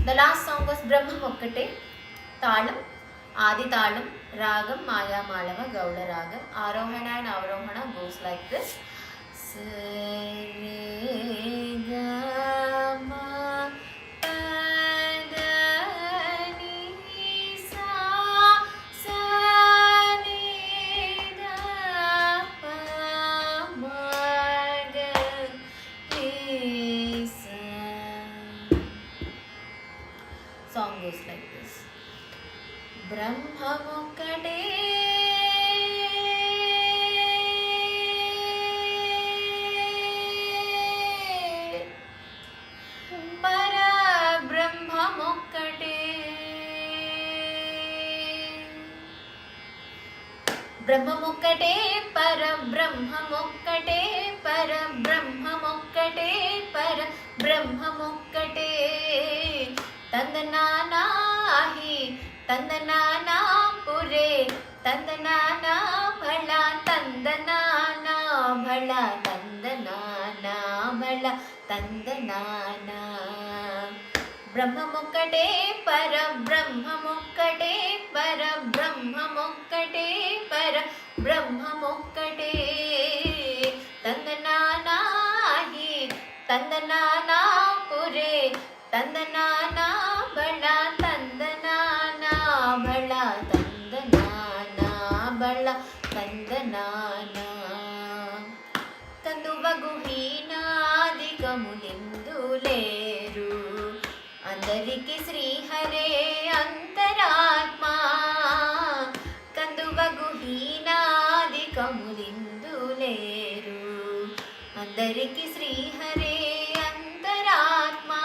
The last song was Brahma Mokkate, Talam, Adi Talam, Ragam, Maya Malava, Gauda Ragam. Arohana and Avarohana goes like this. Song goes like this. Brahma Mokkate Para Brahma Mokkate Brahma Mokkate Para Brahma Mokkate Para Brahma Mokkate Para Brahma Mokkate Tandanana hi Tandanana pure Tandanana bhala Tandanana bhala Tandanana bhala Tandanana Brahma Mokkate Para Brahma Mokkate Para Brahma Mokkate Para Brahma Mokkate Tandanana hi Tandanana pure Tandanana bhala Tandanana bhala Tandanana bhala Tandanana Kanduvagu heenadikamulindu leru Andariki Sri Hare Antaratma Kanduvagu heenadikamulindu leru Andariki Sri Hare Antaratma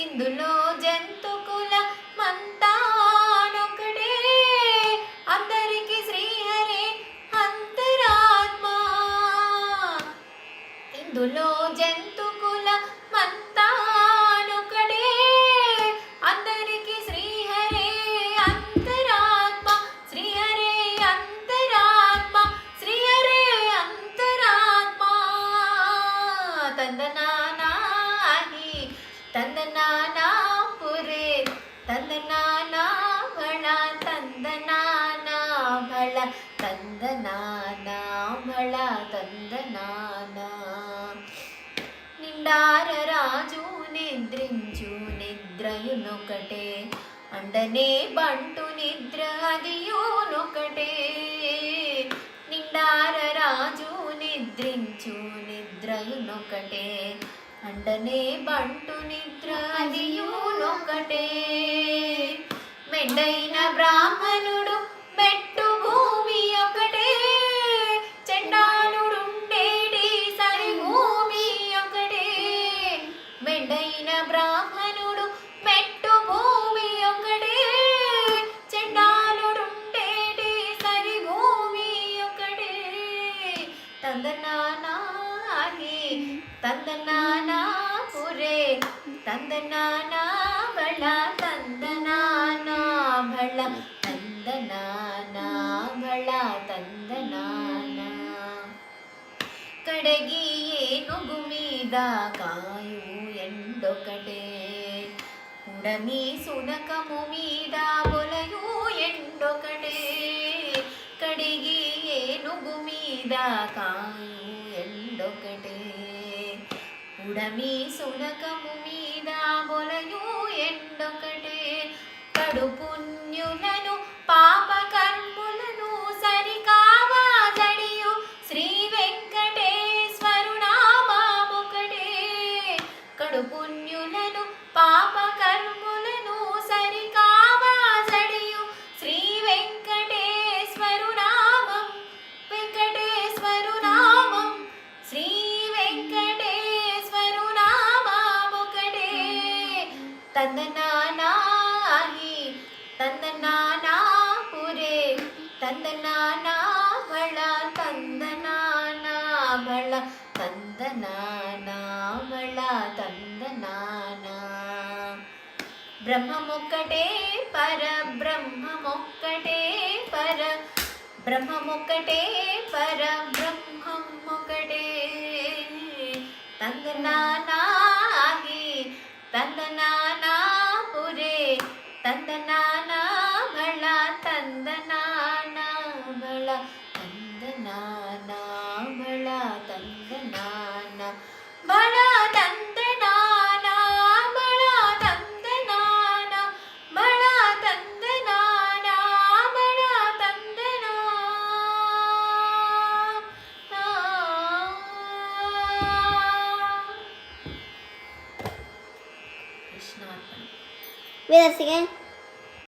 ఇందులో జంతుకుల మంతానొకడే అందరికి శ్రీహరే అంతరాత్మ ఇందులో జంతుకుల మంతానొకడే అందరికి శ్రీహరే అంతరాత్మ శ్రీహరే అంతరాత్మ శ్రీహరే అంతరాత్మ తందనానా Tandanana pure Tandanana bhala Tandanana bhala Tandanana bhala Tandanana Nindara raju nidrinchu nidrayunokate Andane bantu nidra adiyunokate Nindara raju nidrinchu nidrayunokate అండనే బంటు నిద్ర అదియునొకటే మెండైన బ్రాహ్మణుడు మెట్టు భూమి ఒకటే చండాలుడుండేటి సరి భూమి ఒకటే మెండైన బ్రాహ్మణుడు మెట్టు భూమి ఒకటే చండాలుడుండేటి సరి భూమి ఒకటే తందనానా Tandanana pure Tandanana bhala Tandanana bhala Tandanana bhala Tandanana Kadagi ఏనుగు మీద కాయు ఎండొకటే ఉడమి సునకము మీద బొలయు ఎండొకటే కడిగి ఏనుగు మీద కాయు ఎండొకటే ఉడమి సునకము మీద బొలయు ఎండొకటే కడు పుణ్యులను పాప కర్ములను సరికావా జడియు శ్రీ వెంకటేశ్వరునామొకటే కడు పుణ్యులను పాప కర్ములను సరికావా జడియు శ్రీ వెంకటేశ్వరునామం వెంకటేశ్వరునామం శ్రీ వెంకటేశ్వరునామొకటే తందనానా హి తందనానా పురే తందనానా బళ తందనానా బళ తందనానా బళ తందనానా బ్రహ్మమొక్కటే పర బ్రహ్మమొక్కటే పర బ్రహ్మమొక్కటే పర బ్రహ్మమొక్కటే తందనానా హి తందనా ಬಳ ತಂದನಾನ ಬಳ ತಂದನಾನ ಬಳ ತಂದನಾನ ಬಳ ತಂದನಾನ ಬಳ ತಂದನಾನ ಬಳ ತಂದನಾನ ಕೃಷ್ಣಾರ್ಪಣ. ವೇದರ್ಸಿಗೆ